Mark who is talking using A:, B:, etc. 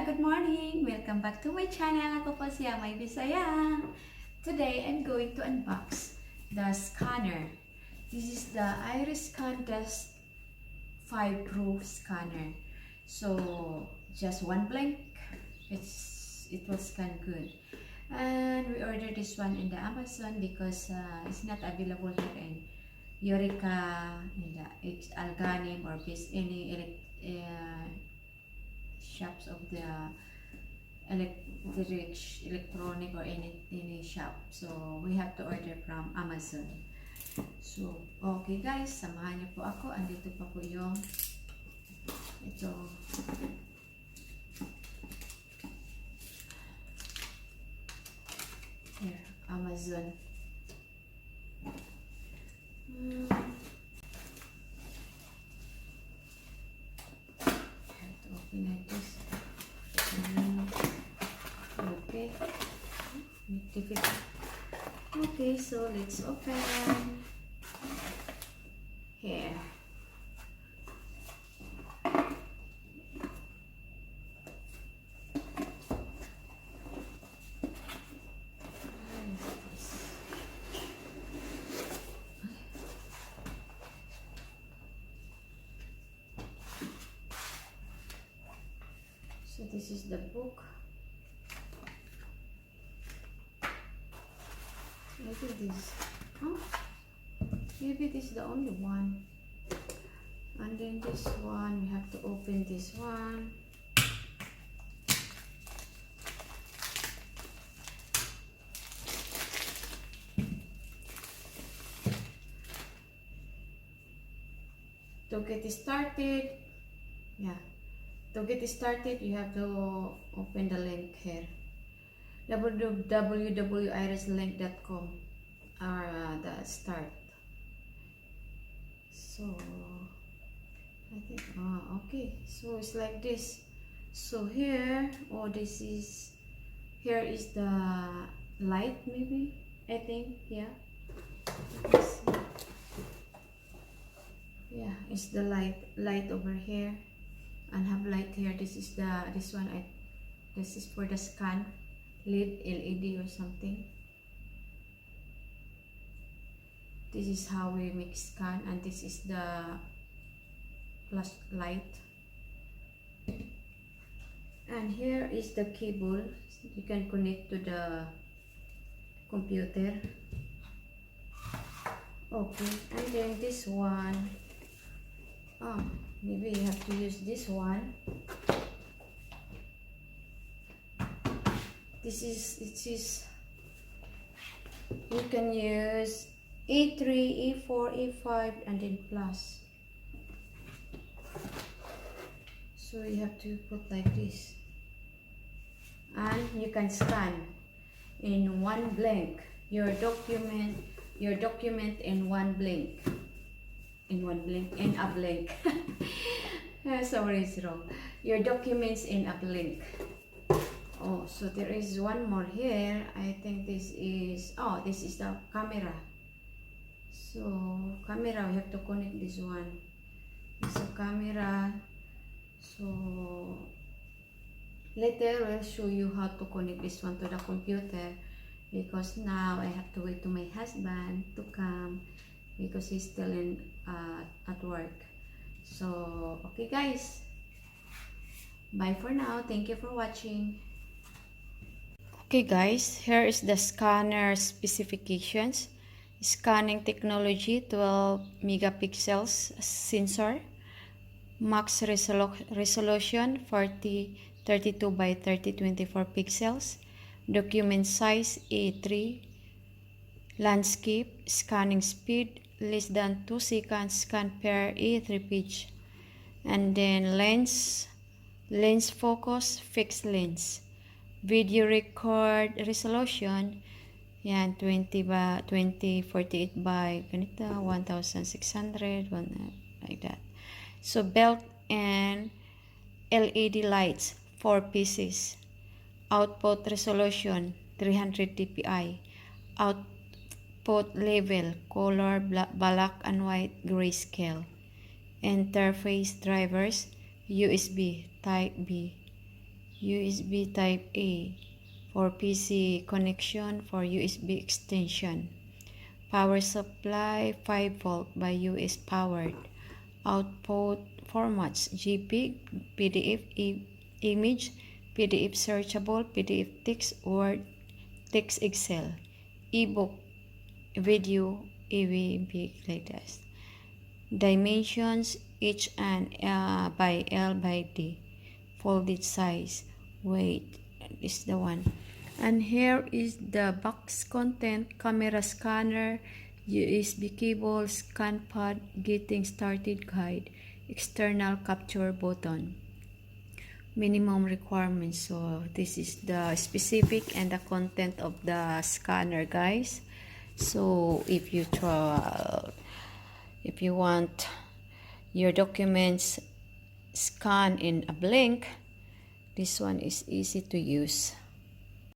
A: good morning! Welcome back to my channel. Ako po si Amay Bisaya. Today, I'm going to unbox the scanner. This is the Iriscan Test 5 Pro scanner. So, just one blank. It will scan good. And we ordered this one in the Amazon because it's not available here in Eureka, in the Alganim or any shops of the electronic or any shop. So we have to order from Amazon. So okay guys, samahan niyo po ako. Andito pa po yung ito here, Amazon. Like this. Okay. Okay, so let's open here. So this is the book. Maybe this is the only one. And then this one, we have to open this one. To get started, to get started, you have to open the link here, www.irislink.com or the start. So I think okay, so it's like this. So here, here is the light, maybe, I think, yeah. Yeah, it's the light over here, and have light here. This is for the scan LED or something. This is how we make scan, and this is the flash light. And here is the cable you can connect to the computer. Okay, and then this one, maybe you have to use this one. You can use E3, E4, E5, and then plus. So you have to put like this, and you can scan in one blank your document in one blank. In a blank. Sorry, it's wrong. Your documents in a blank. Oh, so there is one more here. I think this is the camera. So camera, we have to connect this one. It's a camera. So later we'll show you how to connect this one to the computer, because now I have to wait to my husband to come because he's still at work. So okay guys, bye for now. Thank you for watching. Okay guys, here is the scanner specifications. Scanning technology, 12 megapixels sensor, max resolution 32 by 24 pixels, document size A3, landscape, scanning speed less than 2 seconds, scan per A3 page, and then lens focus, fixed lens, video record resolution, yan 2048 by ganito 1600, like that. So belt and LED lights 4 pieces, output resolution 300 dpi, output level color black and white grayscale, interface drivers USB Type B, USB type A for PC connection for USB extension. Power supply 5 volt by US powered. Output formats JPEG, PDF image, PDF searchable, PDF text, Word, text Excel, ebook, video, EVB like this. Dimensions each and by L by D. Folded size, weight, is the one. And here is the box content: camera scanner, USB cable, scan pad, getting started guide, external capture button. Minimum requirements. So this is the specific and the content of the scanner, guys. So if you want your documents scan in a blink, this one is easy to use.